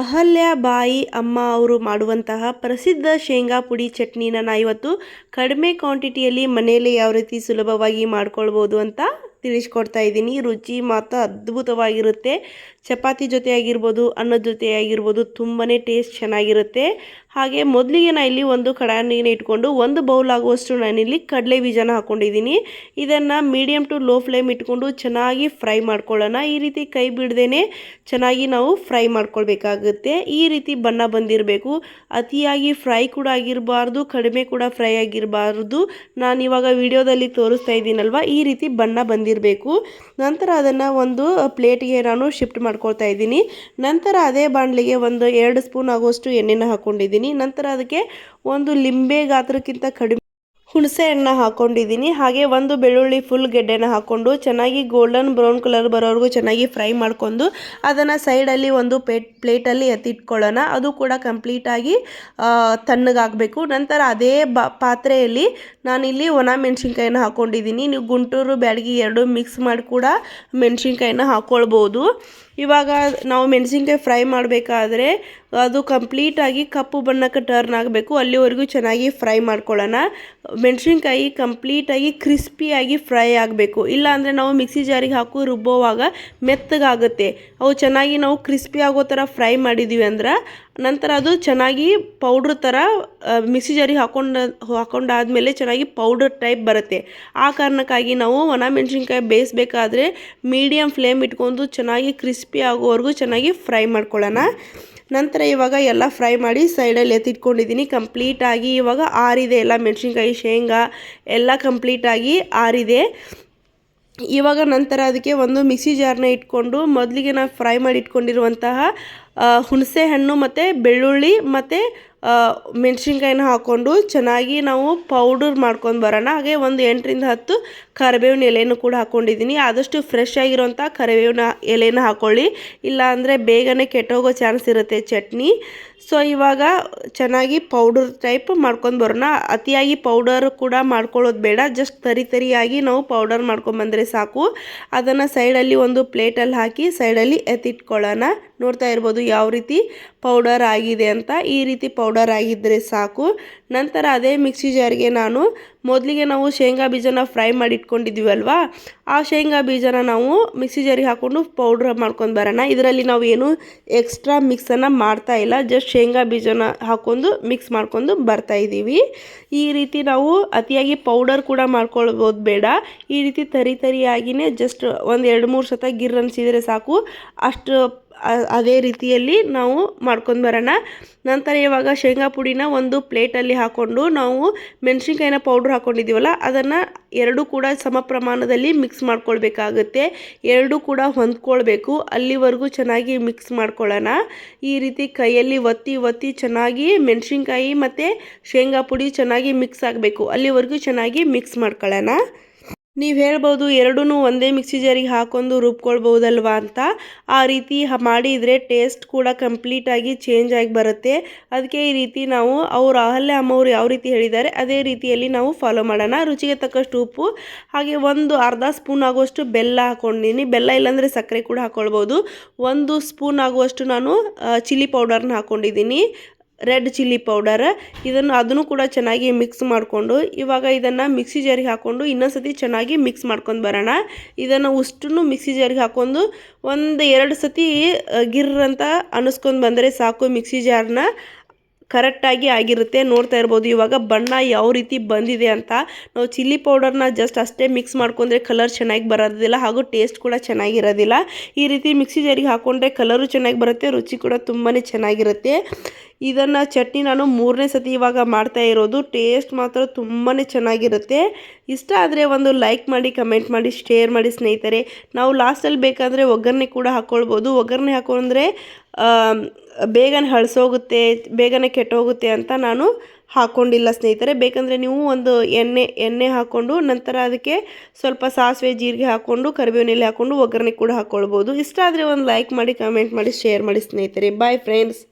ಅಹಲ್ಯ ಬಾಯಿ ಅಮ್ಮ ಅವರು ಮಾಡುವಂತಹ ಪ್ರಸಿದ್ಧ ಶೇಂಗಾ ಪುಡಿ ಚಟ್ನಿನ ಇವತ್ತು ಕಡಿಮೆ ಕ್ವಾಂಟಿಟಿಯಲ್ಲಿ ಮನೆಯಲ್ಲಿ ಯಾವ ರೀತಿ ಸುಲಭವಾಗಿ ಮಾಡ್ಕೊಳ್ಬೋದು ಅಂತ ತಿಳಿಸ್ಕೊಡ್ತಾ ಇದ್ದೀನಿ. ರುಚಿ ಮಾತ್ರ ಅದ್ಭುತವಾಗಿರುತ್ತೆ. ಚಪಾತಿ ಜೊತೆ ಆಗಿರ್ಬೋದು, ಅನ್ನದ ಜೊತೆ ಆಗಿರ್ಬೋದು, ತುಂಬಾ ಟೇಸ್ಟ್ ಚೆನ್ನಾಗಿರುತ್ತೆ. ಹಾಗೆ ಮೊದಲಿಗೆ ನಾನು ಇಲ್ಲಿ ಒಂದು ಕಡಾಯಿನ ಇಟ್ಕೊಂಡು 1 ಬೌಲ್ ಆಗುವಷ್ಟು ನಾನಿಲ್ಲಿ ಕಡಲೆ ಬೀಜನ ಹಾಕ್ಕೊಂಡಿದ್ದೀನಿ. ಇದನ್ನು ಮೀಡಿಯಮ್ ಟು ಲೋ ಫ್ಲೇಮ್ ಇಟ್ಕೊಂಡು ಚೆನ್ನಾಗಿ ಫ್ರೈ ಮಾಡ್ಕೊಳ್ಳೋಣ. ಈ ರೀತಿ ಕೈ ಬಿಡದೇನೆ ಚೆನ್ನಾಗಿ ನಾವು ಫ್ರೈ ಮಾಡ್ಕೊಳ್ಬೇಕಾಗುತ್ತೆ. ಈ ರೀತಿ ಬಣ್ಣ ಬಂದಿರಬೇಕು. ಅತಿಯಾಗಿ ಫ್ರೈ ಕೂಡ ಆಗಿರಬಾರ್ದು, ಕಡಿಮೆ ಕೂಡ ಫ್ರೈ ಆಗಿರಬಾರ್ದು. ನಾನು ಇವಾಗ ವಿಡಿಯೋದಲ್ಲಿ ತೋರಿಸ್ತಾ ಇದ್ದೀನಲ್ವ, ಈ ರೀತಿ ಬಣ್ಣ ಬಂದಿರಬೇಕು. ನಂತರ ಅದನ್ನು ಒಂದು ಪ್ಲೇಟ್ಗೆ ನಾನು ಶಿಫ್ಟ್ ಮಾಡ್ಕೊಳ್ತಾ ಇದ್ದೀನಿ. ನಂತರ ಅದೇ ಬಾಣಲಿಗೆ ಒಂದು 2 ಸ್ಪೂನ್ ಆಗುವಷ್ಟು ಎಣ್ಣೆನ ಹಾಕ್ಕೊಂಡಿದ್ದೀನಿ. ನಂತರ ಅದಕ್ಕೆ ಒಂದು ಲಿಂಬೆ ಗಾತ್ರಕ್ಕಿಂತ ಕಡಿಮೆ ಹುಣಸೆ ಹಣ್ಣು ಹಾಕ್ಕೊಂಡಿದ್ದೀನಿ. ಹಾಗೆ ಒಂದು ಬೆಳ್ಳುಳ್ಳಿ ಫುಲ್ ಗೆಡ್ಡೆನ ಹಾಕ್ಕೊಂಡು ಚೆನ್ನಾಗಿ ಗೋಲ್ಡನ್ ಬ್ರೌನ್ ಕಲರ್ ಬರೋವರೆಗೂ ಚೆನ್ನಾಗಿ ಫ್ರೈ ಮಾಡ್ಕೊಂಡು ಅದನ್ನು ಸೈಡಲ್ಲಿ ಒಂದು ಪ್ಲೇಟಲ್ಲಿ ಎತ್ತಿಟ್ಕೊಳ್ಳೋಣ. ಅದು ಕೂಡ ಕಂಪ್ಲೀಟಾಗಿ ತಣ್ಣಗಾಗಬೇಕು. ನಂತರ ಅದೇ ಪಾತ್ರೆಯಲ್ಲಿ ನಾನಿಲ್ಲಿ ಒಣ ಮೆಣಸಿನ್ಕಾಯಿನ ಹಾಕ್ಕೊಂಡಿದ್ದೀನಿ. ನೀವು ಗುಂಟೂರು ಬ್ಯಾಡಗಿ ಎರಡು ಮಿಕ್ಸ್ ಮಾಡಿ ಕೂಡ ಮೆಣಸಿನ್ಕಾಯಿನ ಹಾಕ್ಕೊಳ್ಬೋದು. ಇವಾಗ ನಾವು ಮೆಣಸಿನ್ಕಾಯಿ ಫ್ರೈ ಮಾಡಬೇಕಾದ್ರೆ ಅದು ಕಂಪ್ಲೀಟಾಗಿ ಕಪ್ಪು ಬಣ್ಣಕ್ಕೆ ಟರ್ನ್ ಆಗಬೇಕು. ಅಲ್ಲಿವರೆಗೂ ಚೆನ್ನಾಗಿ ಫ್ರೈ ಮಾಡ್ಕೊಳ್ಳೋಣ. ಮೆಣಸಿನ್ಕಾಯಿ ಕಂಪ್ಲೀಟಾಗಿ ಕ್ರಿಸ್ಪಿಯಾಗಿ ಫ್ರೈ ಆಗಬೇಕು. ಇಲ್ಲಾಂದರೆ ನಾವು ಮಿಕ್ಸಿ ಜಾರಿಗೆ ಹಾಕಿ ರುಬ್ಬೋವಾಗ ಮೆತ್ತಗಾಗುತ್ತೆ. ಅವು ಚೆನ್ನಾಗಿ ನಾವು ಕ್ರಿಸ್ಪಿ ಆಗೋ ಥರ ಫ್ರೈ ಮಾಡಿದ್ದೀವಿ ಅಂದ್ರೆ ನಂತರ ಅದು ಚೆನ್ನಾಗಿ ಪೌಡ್ರ್ ಥರ ಮಿಕ್ಸಿ ಜಾರಿಗೆ ಹಾಕೊಂಡಾದ್ಮೇಲೆ ಚೆನ್ನಾಗಿ ಪೌಡರ್ ಟೈಪ್ ಬರುತ್ತೆ. ಆ ಕಾರಣಕ್ಕಾಗಿ ನಾವು ಒಣ ಮೆಣಸಿನ್ಕಾಯಿ ಬೇಯಿಸಬೇಕಾದ್ರೆ ಮೀಡಿಯಮ್ ಫ್ಲೇಮ್ ಇಟ್ಕೊಂಡು ಚೆನ್ನಾಗಿ ಕ್ರಿಸ್ಪಿ ಆಗೋವರೆಗೂ ಚೆನ್ನಾಗಿ ಫ್ರೈ ಮಾಡ್ಕೊಳ್ಳೋಣ. ನಂತರ ಇವಾಗ ಎಲ್ಲ ಫ್ರೈ ಮಾಡಿ ಸೈಡಲ್ಲಿ ಎತ್ತಿಟ್ಕೊಂಡಿದ್ದೀನಿ. ಕಂಪ್ಲೀಟಾಗಿ ಇವಾಗ ಆರಿದೆ ಎಲ್ಲ ಮೆಣಸಿನ್ಕಾಯಿ, ಶೇಂಗಾ ಎಲ್ಲ ಕಂಪ್ಲೀಟಾಗಿ ಆರಿದೆ. ಇವಾಗ ನಂತರ ಅದಕ್ಕೆ ಒಂದು ಮಿಕ್ಸಿ ಜಾರ್ನ ಇಟ್ಕೊಂಡು ಮೊದಲಿಗೆ ನಾವು ಫ್ರೈ ಮಾಡಿ ಇಟ್ಕೊಂಡಿರುವಂತಹ ಹುಣಸೆ ಹಣ್ಣು ಮತ್ತು ಬೆಳ್ಳುಳ್ಳಿ ಮತ್ತು ಮೆಣಸಿನ್ಕಾಯಿನ ಹಾಕ್ಕೊಂಡು ಚೆನ್ನಾಗಿ ನಾವು ಪೌಡರ್ ಮಾಡ್ಕೊಂಡು ಬರೋಣ. ಹಾಗೆ ಒಂದು 8ರಿಂದ 10 ಕರಿಬೇವಿನ ಎಲೆನೂ ಕೂಡ ಹಾಕ್ಕೊಂಡಿದ್ದೀನಿ. ಆದಷ್ಟು ಫ್ರೆಶ್ ಆಗಿರೋಂಥ ಕರಿಬೇವಿನ ಎಲೆನ ಹಾಕ್ಕೊಳ್ಳಿ, ಇಲ್ಲ ಬೇಗನೆ ಕೆಟ್ಟೋಗೋ ಚಾನ್ಸ್ ಇರುತ್ತೆ ಚಟ್ನಿ. ಸೊ ಇವಾಗ ಚೆನ್ನಾಗಿ ಪೌಡರ್ ಟೈಪ್ ಮಾಡ್ಕೊಂಡು ಬರೋಣ. ಅತಿಯಾಗಿ ಪೌಡರ್ ಕೂಡ ಮಾಡ್ಕೊಳ್ಳೋದು ಬೇಡ, ಜಸ್ಟ್ ತರಿಯಾಗಿ ನಾವು ಪೌಡರ್ ಮಾಡ್ಕೊಂಬಂದರೆ ಸಾಕು. ಅದನ್ನು ಸೈಡಲ್ಲಿ ಒಂದು ಪ್ಲೇಟಲ್ಲಿ ಹಾಕಿ ಸೈಡಲ್ಲಿ ಎತ್ತಿಟ್ಕೊಳ್ಳೋಣ. ನೋಡ್ತಾ ಇರ್ಬೋದು ಯಾವ ರೀತಿ ಪೌಡರ್ ಆಗಿದೆ ಅಂತ. ಈ ರೀತಿ ಪೌಡರ್ ಆಗಿದ್ದರೆ ಸಾಕು. ನಂತರ ಅದೇ ಮಿಕ್ಸಿ ಜಾರಿಗೆ ನಾನು ಮೊದಲಿಗೆ ನಾವು ಶೇಂಗಾ ಬೀಜನ ಫ್ರೈ ಮಾಡಿ ಇಟ್ಕೊಂಡಿದ್ದೀವಲ್ವಾ, ಆ ಶೇಂಗಾ ಬೀಜನ ನಾವು ಮಿಕ್ಸಿ ಜಾರಿಗೆ ಹಾಕ್ಕೊಂಡು ಪೌಡ್ರ್ ಮಾಡ್ಕೊಂಡು ಬರೋಣ. ಇದರಲ್ಲಿ ನಾವು ಏನು ಎಕ್ಸ್ಟ್ರಾ ಮಿಕ್ಸನ್ನು ಮಾಡ್ತಾ ಇಲ್ಲ, ಜಸ್ಟ್ ಶೇಂಗಾ ಬೀಜನ ಹಾಕ್ಕೊಂಡು ಮಿಕ್ಸ್ ಮಾಡ್ಕೊಂಡು ಬರ್ತಾ ಇದ್ದೀವಿ. ಈ ರೀತಿ ನಾವು ಅತಿಯಾಗಿ ಪೌಡರ್ ಕೂಡ ಮಾಡ್ಕೊಳ್ಬೋದು ಬೇಡ. ಈ ರೀತಿ ತರಿಯಾಗಿಯೇ ಜಸ್ಟ್ ಒಂದು 2-3 ಸತ ಗಿರ್ ಅನಿಸಿದರೆ ಸಾಕು. ಅಷ್ಟು ಅದೇ ರೀತಿಯಲ್ಲಿ ನಾವು ಮಾಡ್ಕೊಂಡು ಬರೋಣ. ನಂತರ ಇವಾಗ ಶೇಂಗಾ ಪುಡಿನ ಒಂದು ಪ್ಲೇಟಲ್ಲಿ ಹಾಕ್ಕೊಂಡು ನಾವು ಮೆಣಸಿನ್ಕಾಯಿನ ಪೌಡ್ರ್ ಹಾಕ್ಕೊಂಡಿದ್ದೀವಲ್ಲ ಅದನ್ನು ಎರಡೂ ಕೂಡ ಸಮ ಪ್ರಮಾಣದಲ್ಲಿ ಮಿಕ್ಸ್ ಮಾಡ್ಕೊಳ್ಬೇಕಾಗುತ್ತೆ. ಎರಡೂ ಕೂಡ ಹೊಂದ್ಕೊಳ್ಬೇಕು. ಅಲ್ಲಿವರೆಗೂ ಚೆನ್ನಾಗಿ ಮಿಕ್ಸ್ ಮಾಡ್ಕೊಳ್ಳೋಣ. ಈ ರೀತಿ ಕೈಯಲ್ಲಿ ಒತ್ತಿ ಚೆನ್ನಾಗಿ ಮೆಣಸಿನ್ಕಾಯಿ ಮತ್ತು ಶೇಂಗಾ ಪುಡಿ ಚೆನ್ನಾಗಿ ಮಿಕ್ಸ್ ಆಗಬೇಕು. ಅಲ್ಲಿವರೆಗೂ ಚೆನ್ನಾಗಿ ಮಿಕ್ಸ್ ಮಾಡ್ಕೊಳ್ಳೋಣ. ನೀವು ಹೇಳ್ಬೋದು ಎರಡೂ ಒಂದೇ ಮಿಕ್ಸಿ ಜಾರಿಗೆ ಹಾಕೊಂಡು ರುಬ್ಕೊಳ್ಬೋದಲ್ವಾ ಅಂತ. ಆ ರೀತಿ ಮಾಡಿದರೆ ಟೇಸ್ಟ್ ಕೂಡ ಕಂಪ್ಲೀಟಾಗಿ ಚೇಂಜ್ ಆಗಿ ಬರುತ್ತೆ. ಅದಕ್ಕೆ ಈ ರೀತಿ ನಾವು ಅಹಲ್ಯ ಅಮ್ಮವ್ರು ಯಾವ ರೀತಿ ಹೇಳಿದ್ದಾರೆ ಅದೇ ರೀತಿಯಲ್ಲಿ ನಾವು ಫಾಲೋ ಮಾಡೋಣ. ರುಚಿಗೆ ತಕ್ಕಷ್ಟು ಉಪ್ಪು, ಹಾಗೆ ಒಂದು ಅರ್ಧ ಸ್ಪೂನ್ ಆಗುವಷ್ಟು ಬೆಲ್ಲ ಹಾಕ್ಕೊಂಡಿನಿ. ಬೆಲ್ಲ ಇಲ್ಲಾಂದರೆ ಸಕ್ಕರೆ ಕೂಡ ಹಾಕ್ಕೊಳ್ಬೋದು. 1 ಸ್ಪೂನ್ ಆಗುವಷ್ಟು ನಾನು ಚಿಲ್ಲಿ ಪೌಡರ್ನ ಹಾಕ್ಕೊಂಡಿದ್ದೀನಿ, ರೆಡ್ ಚಿಲ್ಲಿ ಪೌಡರ್. ಅದನ್ನು ಕೂಡ ಚೆನ್ನಾಗಿ ಮಿಕ್ಸ್ ಮಾಡಿಕೊಂಡು ಇವಾಗ ಇದನ್ನು ಮಿಕ್ಸಿ ಜಾರಿಗೆ ಹಾಕ್ಕೊಂಡು ಇನ್ನೊಂದು ಸತಿ ಚೆನ್ನಾಗಿ ಮಿಕ್ಸ್ ಮಾಡ್ಕೊಂಡು ಬರೋಣ. ಇದನ್ನು ಉಷ್ಟನ್ನು ಮಿಕ್ಸಿ ಜಾರಿಗೆ ಹಾಕ್ಕೊಂಡು 1-2 ಸತಿ ಗಿರ್ ಅಂತ ಅನ್ನಿಸ್ಕೊಂಡು ಬಂದರೆ ಸಾಕು. ಮಿಕ್ಸಿ ಜಾರ್ನ ಕರೆಕ್ಟಾಗಿ ಆಗಿರುತ್ತೆ. ನೋಡ್ತಾ ಇರ್ಬೋದು ಇವಾಗ ಬಣ್ಣ ಯಾವ ರೀತಿ ಬಂದಿದೆ ಅಂತ. ನಾವು ಚಿಲ್ಲಿ ಪೌಡರ್ನ ಜಸ್ಟ್ ಅಷ್ಟೇ ಮಿಕ್ಸ್ ಮಾಡ್ಕೊಂಡ್ರೆ ಕಲರ್ ಚೆನ್ನಾಗಿ ಬರೋದಿಲ್ಲ, ಹಾಗೂ ಟೇಸ್ಟ್ ಕೂಡ ಚೆನ್ನಾಗಿರೋದಿಲ್ಲ. ಈ ರೀತಿ ಮಿಕ್ಸಿ ಜಾರಿಗೆ ಹಾಕ್ಕೊಂಡ್ರೆ ಕಲರು ಚೆನ್ನಾಗಿ ಬರುತ್ತೆ, ರುಚಿ ಕೂಡ ತುಂಬಾ ಚೆನ್ನಾಗಿರುತ್ತೆ. ಇದನ್ನು ಚಟ್ನಿ ನಾನು 3ನೇ ಸತಿ ಇವಾಗ ಮಾಡ್ತಾ ಇರೋದು. ಟೇಸ್ಟ್ ಮಾತ್ರ ತುಂಬಾ ಚೆನ್ನಾಗಿರುತ್ತೆ. ಇಷ್ಟ ಆದರೆ ಒಂದು ಲೈಕ್ ಮಾಡಿ, ಕಮೆಂಟ್ ಮಾಡಿ, ಶೇರ್ ಮಾಡಿ ಸ್ನೇಹಿತರೆ. ನಾವು ಲಾಸ್ಟಲ್ಲಿ ಬೇಕಾದರೆ ಒಗ್ಗರಣೆ ಕೂಡ ಹಾಕ್ಕೊಳ್ಬೋದು. ಒಗ್ಗರಣೆ ಹಾಕೊಂಡ್ರೆ ಬೇಗನೆ ಹಳಸೋಗುತ್ತೆ, ಬೇಗನೆ ಕೆಟ್ಟೋಗುತ್ತೆ ಅಂತ ನಾನು ಹಾಕ್ಕೊಂಡಿಲ್ಲ ಸ್ನೇಹಿತರೆ. ಬೇಕಂದರೆ ನೀವು ಒಂದು ಎಣ್ಣೆ ಹಾಕ್ಕೊಂಡು ನಂತರ ಅದಕ್ಕೆ ಸ್ವಲ್ಪ ಸಾಸಿವೆ ಜೀರಿಗೆ ಹಾಕ್ಕೊಂಡು ಕರಿಬೇವಿನ ಎಲೆ ಹಾಕ್ಕೊಂಡು ಒಗ್ಗರಣೆ ಕೂಡ ಹಾಕ್ಕೊಳ್ಬೋದು. ಇಷ್ಟ ಆದರೆ ಒಂದು ಲೈಕ್ ಮಾಡಿ, ಕಮೆಂಟ್ ಮಾಡಿ, ಶೇರ್ ಮಾಡಿ ಸ್ನೇಹಿತರೆ. Bye friends.